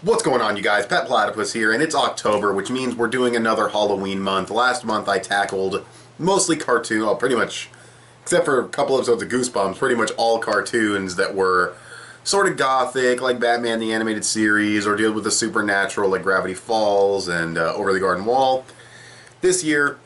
What's going on, you guys? Petplatypus here, and it's October, which means we're doing another Halloween month. Last month I tackled mostly cartoon, well, pretty much, except for a couple episodes of Goosebumps, pretty much all cartoons that were sort of gothic, like Batman the Animated Series, or deal with the supernatural, like Gravity Falls and Over the Garden Wall. This year,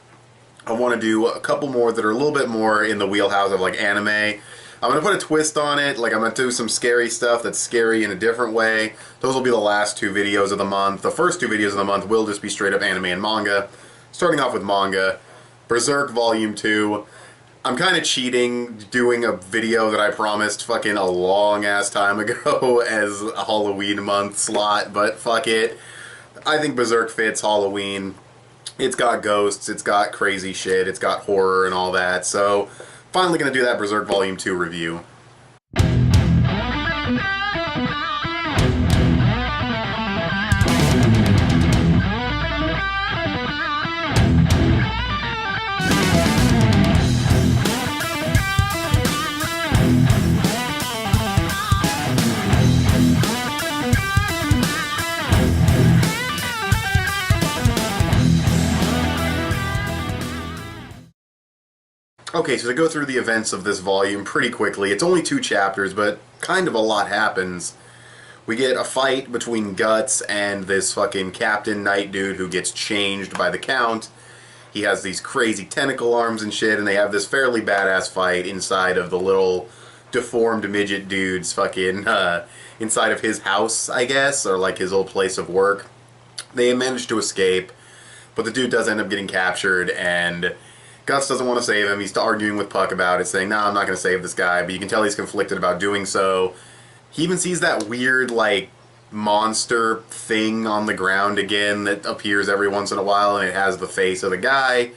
I want to do a couple more that are a little bit more in the wheelhouse of like anime. I'm going to put a twist on it, like I'm going to do some scary stuff that's scary in a different way. Those will be the last two videos of the month. The first two videos of the month will just be straight up anime and manga. Starting off with manga, Berserk Volume 2. I'm kind of cheating doing a video that I promised fucking a long ass time ago as a Halloween month slot, but fuck it. I think Berserk fits Halloween. It's got ghosts, it's got crazy shit, it's got horror and all that, so finally going to do that Berserk Volume 2 review. Okay, so to go through the events of this volume pretty quickly, it's only 2 chapters, but kind of a lot happens. We get a fight between Guts and this fucking Captain Knight dude who gets changed by the Count. He has these crazy tentacle arms and shit, and they have this fairly badass fight inside of the little deformed midget dude's fucking, inside of his house, I guess, or like his old place of work. They manage to escape, but the dude does end up getting captured, and Guts doesn't want to save him. He's arguing with Puck about it, saying, nah, I'm not going to save this guy, but you can tell he's conflicted about doing so. He even sees that weird, like, monster thing on the ground again that appears every once in a while, and it has the face of the guy.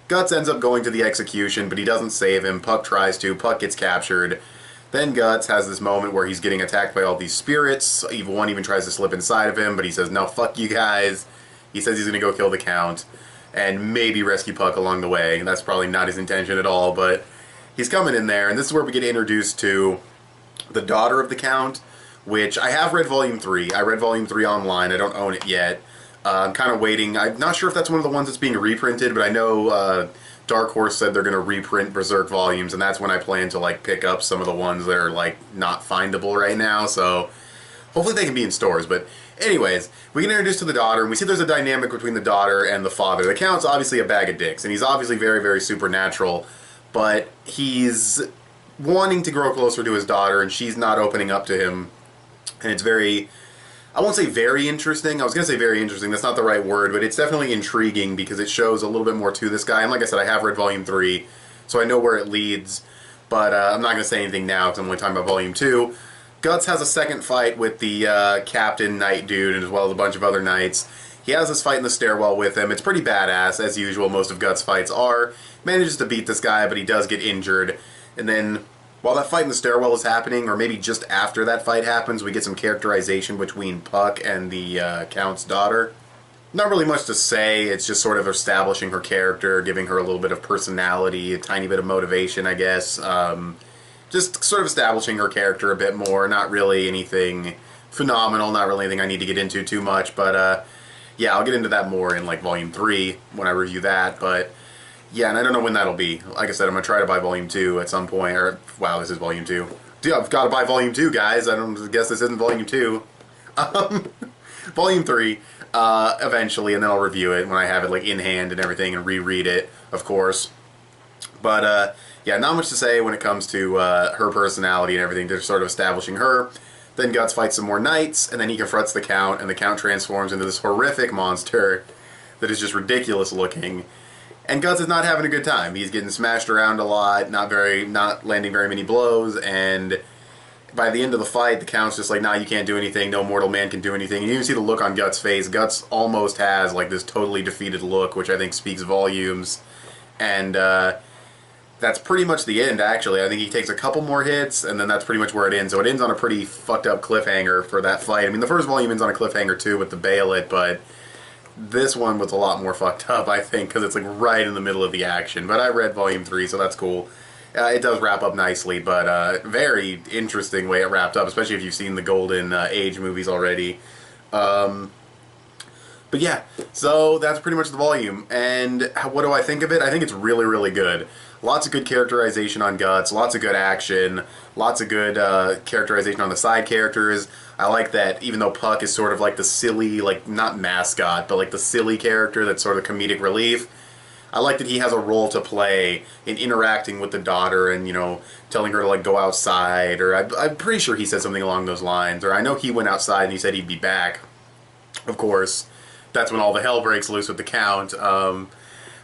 Guts ends up going to the execution, but he doesn't save him. Puck tries to. Puck gets captured. Then Guts has this moment where he's getting attacked by all these spirits. One even tries to slip inside of him, but he says, no, fuck you guys. He says he's going to go kill the Count and maybe rescue Puck along the way. That's probably not his intention at all, but he's coming in there, and this is where we get introduced to the daughter of the Count, which I have read Volume 3. I read Volume 3 online. I don't own it yet. I'm kind of waiting. I'm not sure if that's one of the ones that's being reprinted, but I know Dark Horse said they're going to reprint Berserk volumes, and that's when I plan to like pick up some of the ones that are like not findable right now, so hopefully they can be in stores. But anyways, we get introduced to the daughter, and we see there's a dynamic between the daughter and the father. The Count's obviously a bag of dicks, and he's obviously very, very supernatural, but he's wanting to grow closer to his daughter, and she's not opening up to him. And it's very, I won't say very interesting. I was going to say very interesting. That's not the right word, but it's definitely intriguing because it shows a little bit more to this guy. And like I said, I have read Volume 3, so I know where it leads, but I'm not going to say anything now because I'm only talking about Volume 2. Guts has a second fight with the Captain Knight dude, and as well as a bunch of other knights. He has this fight in the stairwell with him. It's pretty badass, as usual. Most of Guts' fights are. Manages to beat this guy, but he does get injured. And then, while that fight in the stairwell is happening, or maybe just after that fight happens, we get some characterization between Puck and the Count's daughter. Not really much to say. It's just sort of establishing her character, giving her a little bit of personality, a tiny bit of motivation, I guess. Just sort of establishing her character a bit more. Not really anything phenomenal, not really anything I need to get into too much, but yeah, I'll get into that more in like Volume 3 when I review that, but yeah, and I don't know when that'll be. Like I said, I'm going to try to buy Volume 2 at some point, or, wow, this is Volume 2. Dude, I've got to buy Volume 2, guys. I don't guess this isn't Volume 2. Volume 3, eventually, and then I'll review it when I have it like in hand and everything, and reread it, of course. But, yeah, not much to say when it comes to her personality and everything. They're sort of establishing her. Then Guts fights some more knights, and then he confronts the Count, and the Count transforms into this horrific monster that is just ridiculous looking. And Guts is not having a good time. He's getting smashed around a lot, not landing very many blows, and by the end of the fight, the Count's just like, nah, you can't do anything, no mortal man can do anything. And you even see the look on Guts' face. Guts almost has like this totally defeated look, which I think speaks volumes. And that's pretty much the end, actually. I think he takes a couple more hits, and then that's pretty much where it ends. So it ends on a pretty fucked up cliffhanger for that fight. I mean, the first volume ends on a cliffhanger too with the Bayolet, but this one was a lot more fucked up, I think, because it's like right in the middle of the action. But I read Volume 3, so that's cool. It does wrap up nicely, but very interesting way it wrapped up, especially if you've seen the Golden Age movies already. But yeah, so that's pretty much the volume. And what do I think of it? I think it's really, really good. Lots of good characterization on Guts, lots of good action, lots of good characterization on the side characters. I like that even though Puck is sort of like the silly, like, not mascot, but like the silly character that's sort of comedic relief, I like that he has a role to play in interacting with the daughter and, you know, telling her to, like, go outside, or I'm pretty sure he said something along those lines, or I know he went outside and he said he'd be back, of course. That's when all the hell breaks loose with the Count.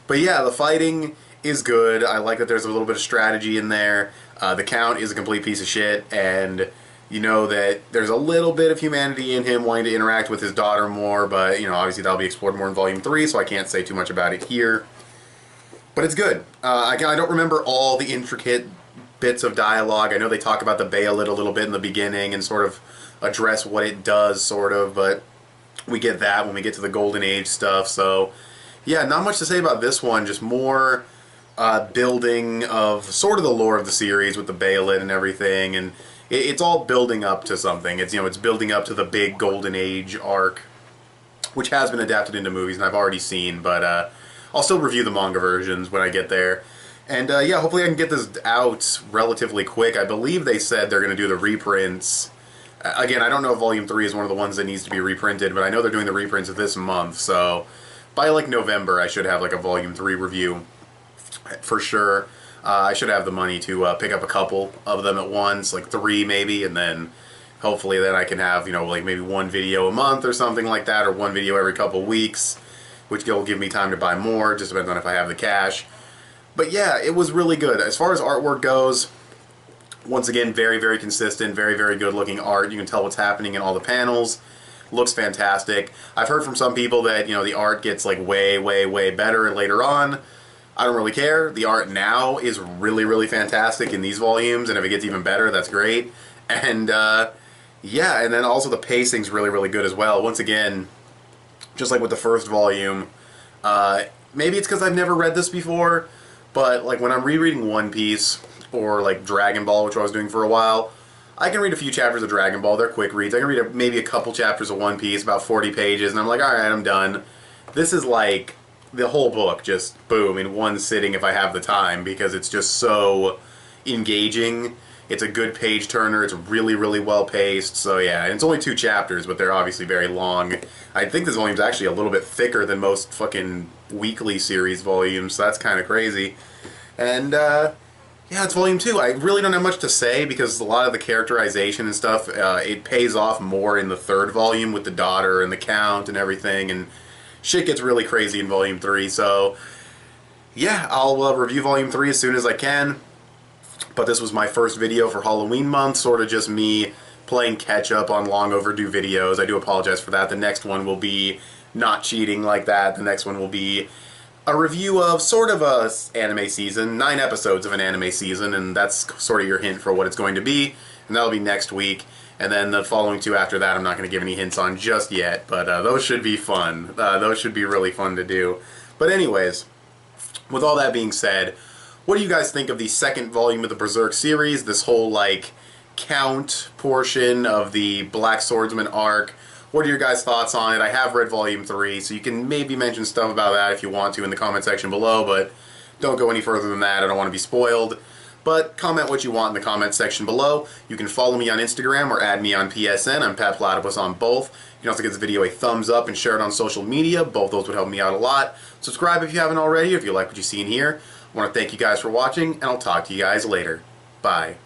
But yeah, the fighting is good. I like that there's a little bit of strategy in there. The Count is a complete piece of shit, and you know that there's a little bit of humanity in him wanting to interact with his daughter more, but, you know, obviously that'll be explored more in Volume 3, so I can't say too much about it here. But it's good. I don't remember all the intricate bits of dialogue. I know they talk about the Bayolet a little bit in the beginning and sort of address what it does, sort of, but we get that when we get to the Golden Age stuff. So yeah, not much to say about this one, just more building of sort of the lore of the series with the Bayolet and everything, and it's all building up to something. It's, you know, it's building up to the big Golden Age arc, which has been adapted into movies and I've already seen, but I'll still review the manga versions when I get there. And yeah, hopefully I can get this out relatively quick. I believe they said they're going to do the reprints. Again, I don't know if Volume 3 is one of the ones that needs to be reprinted, but I know they're doing the reprints this month, so by like November I should have like a Volume 3 review for sure. I should have the money to pick up a couple of them at once, like 3 maybe, and then hopefully then I can have, you know, like maybe one video a month or something like that, or one video every couple weeks, which will give me time to buy more, just depends on if I have the cash. But yeah, it was really good. As far as artwork goes, once again, very, very consistent, very, very good looking art. You can tell what's happening in all the panels. Looks fantastic. I've heard from some people that, you know, the art gets like way, way, way better later on. I don't really care. The art now is really, really fantastic in these volumes, and if it gets even better, that's great. And yeah, and then also the pacing's really, really good as well. Once again, just like with the first volume, maybe it's because I've never read this before, but like when I'm rereading One Piece or like Dragon Ball, which I was doing for a while, I can read a few chapters of Dragon Ball. They're quick reads. I can read maybe a couple chapters of One Piece, about 40 pages, and I'm like, alright, I'm done. This is like the whole book, just boom, in one sitting if I have the time, because it's just so engaging. It's a good page turner. It's really, really well paced. So yeah, and it's only 2 chapters, but they're obviously very long. I think this volume's actually a little bit thicker than most fucking weekly series volumes, so that's kind of crazy. And yeah, it's volume 2. I really don't have much to say because a lot of the characterization and stuff, it pays off more in the 3rd volume with the daughter and the Count and everything, and shit gets really crazy in volume 3. So yeah, I'll review volume 3 as soon as I can. But this was my first video for Halloween month, sort of just me playing catch up on long overdue videos. I do apologize for that. The next one will be not cheating like that. The next one will be a review of sort of a anime season, 9 episodes of an anime season, and that's sort of your hint for what it's going to be, and that'll be next week. And then the following 2 after that I'm not going to give any hints on just yet, but those should be fun. Those should be really fun to do. But anyways, with all that being said, what do you guys think of the 2nd volume of the Berserk series? This whole, like, Count portion of the Black Swordsman arc. What are your guys' thoughts on it? I have read volume 3, so you can maybe mention stuff about that if you want to in the comment section below, but don't go any further than that. I don't want to be spoiled. But comment what you want in the comment section below. You can follow me on Instagram or add me on PSN. I'm petplatypus on both. You can also give this video a thumbs up and share it on social media. Both those would help me out a lot. Subscribe if you haven't already, if you like what you see in here. I want to thank you guys for watching, and I'll talk to you guys later. Bye.